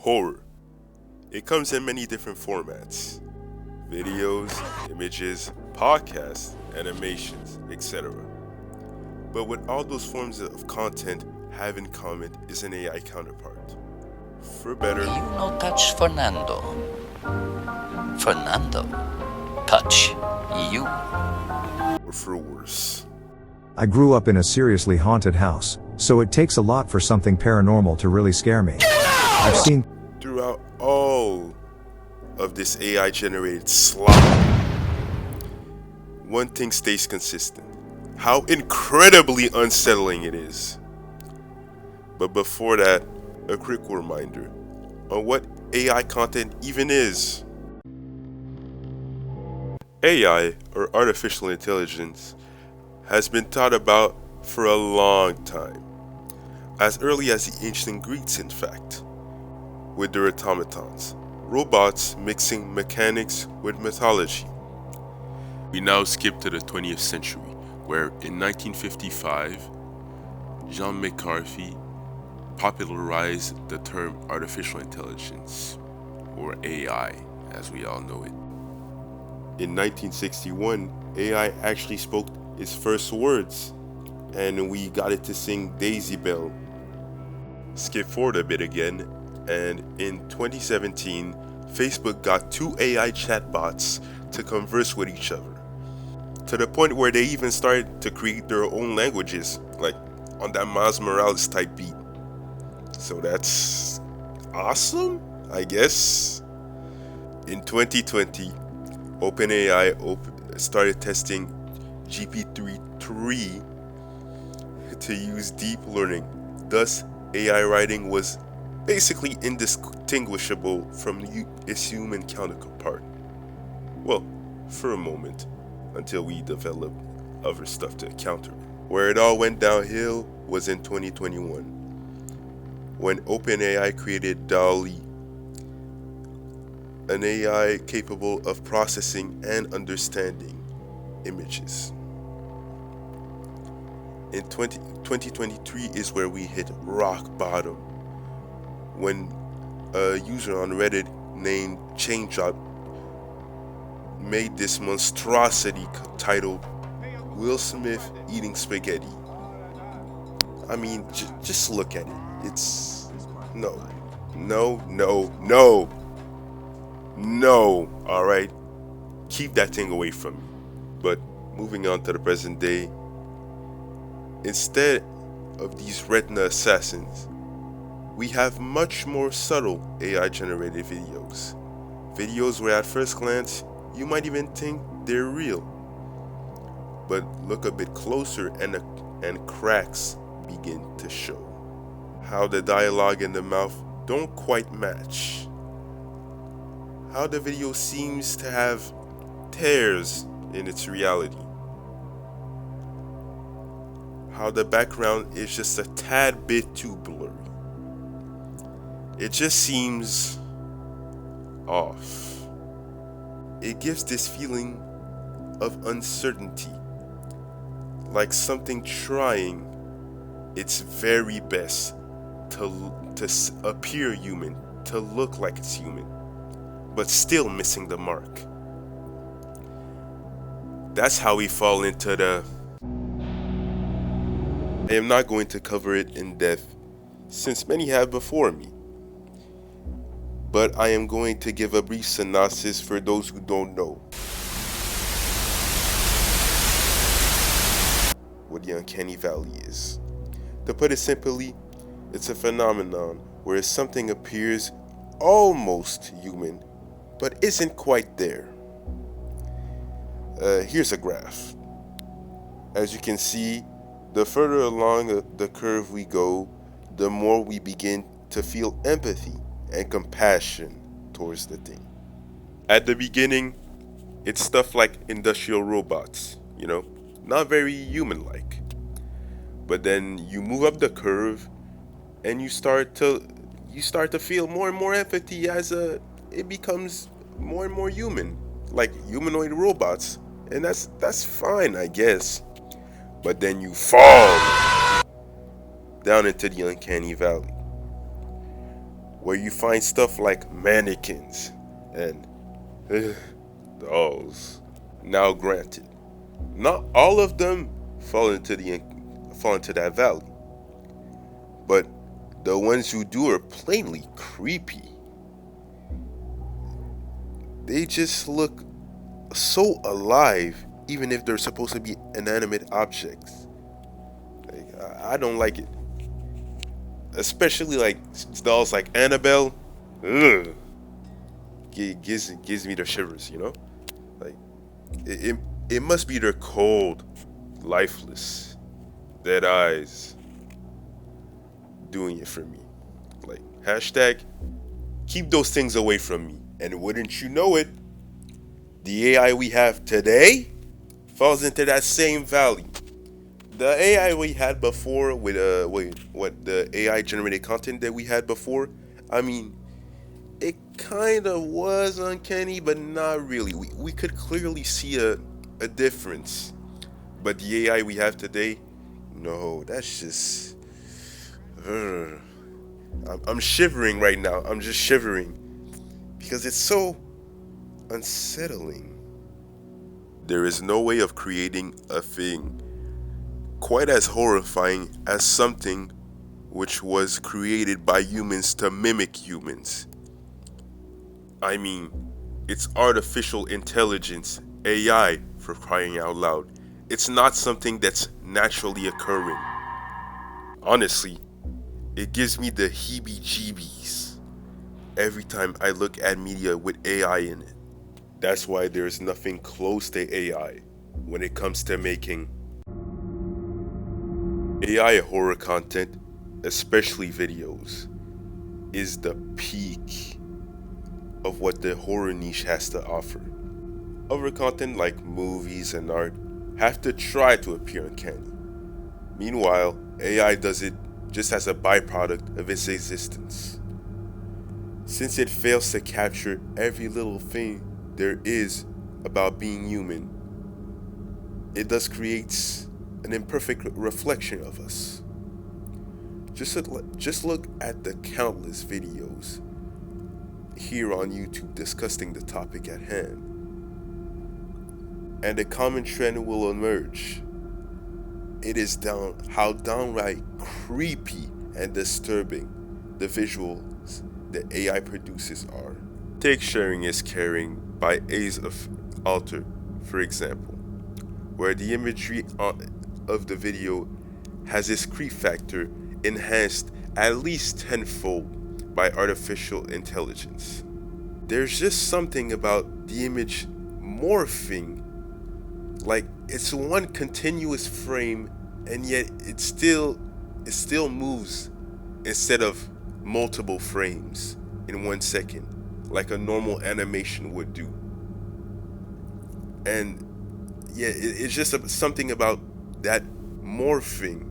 horror. It comes in many different formats: videos, images, podcasts, animations, etc. But what all those forms of content have in common is an AI counterpart. For better, You no touch Fernando. Fernando touch you. or for worse. I grew up in a seriously haunted house, so it takes a lot for something paranormal to really scare me. I've seen Throughout all of this AI generated slop, one thing stays consistent: how incredibly unsettling it is. But before that, a quick reminder on what AI content even is. AI, or artificial intelligence, has been thought about for a long time, as early as the ancient Greeks, in fact, with their automatons, robots mixing mechanics with mythology. We now skip to the 20th century, where in 1955, John McCarthy popularized the term artificial intelligence, or AI as we all know it. In 1961, AI actually spoke its first words, and we got it to sing Daisy Bell. Skip forward a bit again, and in 2017, Facebook got two AI chatbots to converse with each other, to the point where they even started to create their own languages, like on that Miles Morales type beat. So that's awesome, I guess. In 2020, OpenAI started testing GPT-3 to use deep learning. Thus, AI writing was basically indistinguishable from its human counterpart. Well, for a moment, until we developed other stuff to counter it. Where it all went downhill was in 2021, when OpenAI created DALL-E, an AI capable of processing and understanding images. In 2023 is where we hit rock bottom, when a user on Reddit named ChainJot made this monstrosity titled "Will Smith Eating Spaghetti." I mean, just look at it. It's no, alright? Keep that thing away from me. But moving on to the present day, instead of these retina assassins, we have much more subtle AI generated videos. Videos where at first glance, you might even think they're real. But look a bit closer and cracks begin to show. How the dialogue and the mouth don't quite match. How the video seems to have tears in its reality. How the background is just a tad bit too blurry. It just seems off. It gives this feeling of uncertainty, like something trying its very best to appear human, to look like it's human, but still missing the mark. That's how we fall into the... I am not going to cover it in depth, since many have before me, but I am going to give a brief synopsis for those who don't know what the Uncanny Valley is. To put it simply, it's a phenomenon where something appears almost human, but isn't quite there. Here's a graph. As you can see, the further along the curve we go, the more we begin to feel empathy and compassion towards the thing. At the beginning, it's stuff like industrial robots, not very human-like. But then you move up the curve and you start to feel more and more empathy as it becomes more and more human, like humanoid robots. And that's fine, I guess. But then you fall down into the Uncanny Valley, where you find stuff like mannequins and dolls. Now granted, not all of them fall into that valley, but the ones who do are plainly creepy. They just look so alive, even if they're supposed to be inanimate objects. Like, I don't like it, especially like dolls like Annabelle. Ugh, gives me the shivers. Like it, it, it must be their cold, lifeless, dead eyes doing it for me. Like hashtag keep those things away from me. And wouldn't you know it, the AI we have today falls into that same valley. The AI we had before with what the AI generated content that we had before, I mean, it kind of was uncanny, but not really. We could clearly see a difference. But the AI we have today, no, that's just. Ugh. I'm shivering right now. I'm just shivering because it's so unsettling. There is no way of creating a thing quite as horrifying as something which was created by humans to mimic humans. I mean, it's artificial intelligence, AI, for crying out loud. It's not something that's naturally occurring. Honestly, it gives me the heebie jeebies every time I look at media with AI in it. That's why there's nothing close to AI when it comes to making AI horror content, especially videos, is the peak of what the horror niche has to offer. Other content like movies and art have to try to appear uncanny. Meanwhile, AI does it just as a byproduct of its existence. Since it fails to capture every little thing there is about being human, it thus creates an imperfect reflection of us. Just look at the countless videos here on YouTube discussing the topic at hand, and a common trend will emerge. It is how downright creepy and disturbing the visuals that AI produces are. Take Sharing is Caring by Ace of Alter, for example, where the imagery of the video has its creep factor enhanced at least tenfold by artificial intelligence. There's just something about the image morphing, like it's one continuous frame, and yet it still moves instead of multiple frames in 1 second, like a normal animation would do. And yeah, it's just something about that morphing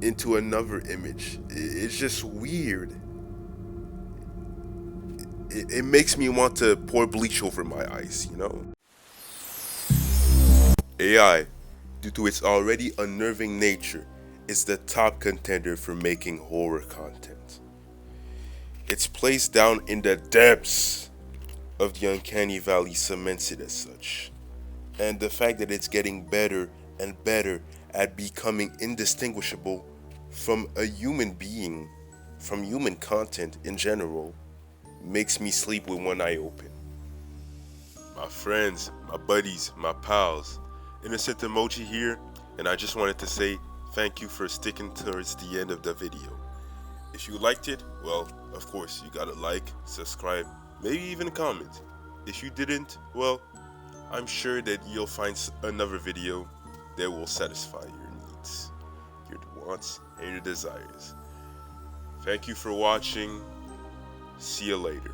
into another image. It's just weird. It makes me want to pour bleach over my eyes. AI, due to its already unnerving nature, is the top contender for making horror content. Its place down in the depths of the Uncanny Valley cements it as such. And the fact that it's getting better and better at becoming indistinguishable from a human being, from human content in general, makes me sleep with one eye open. My friends, my buddies, my pals, innocent emoji here, and I just wanted to say thank you for sticking towards the end of the video. If you liked it, well, of course, you gotta like, subscribe, maybe even comment. If you didn't, well, I'm sure that you'll find another video that will satisfy your needs, your wants, and your desires. Thank you for watching. See you later.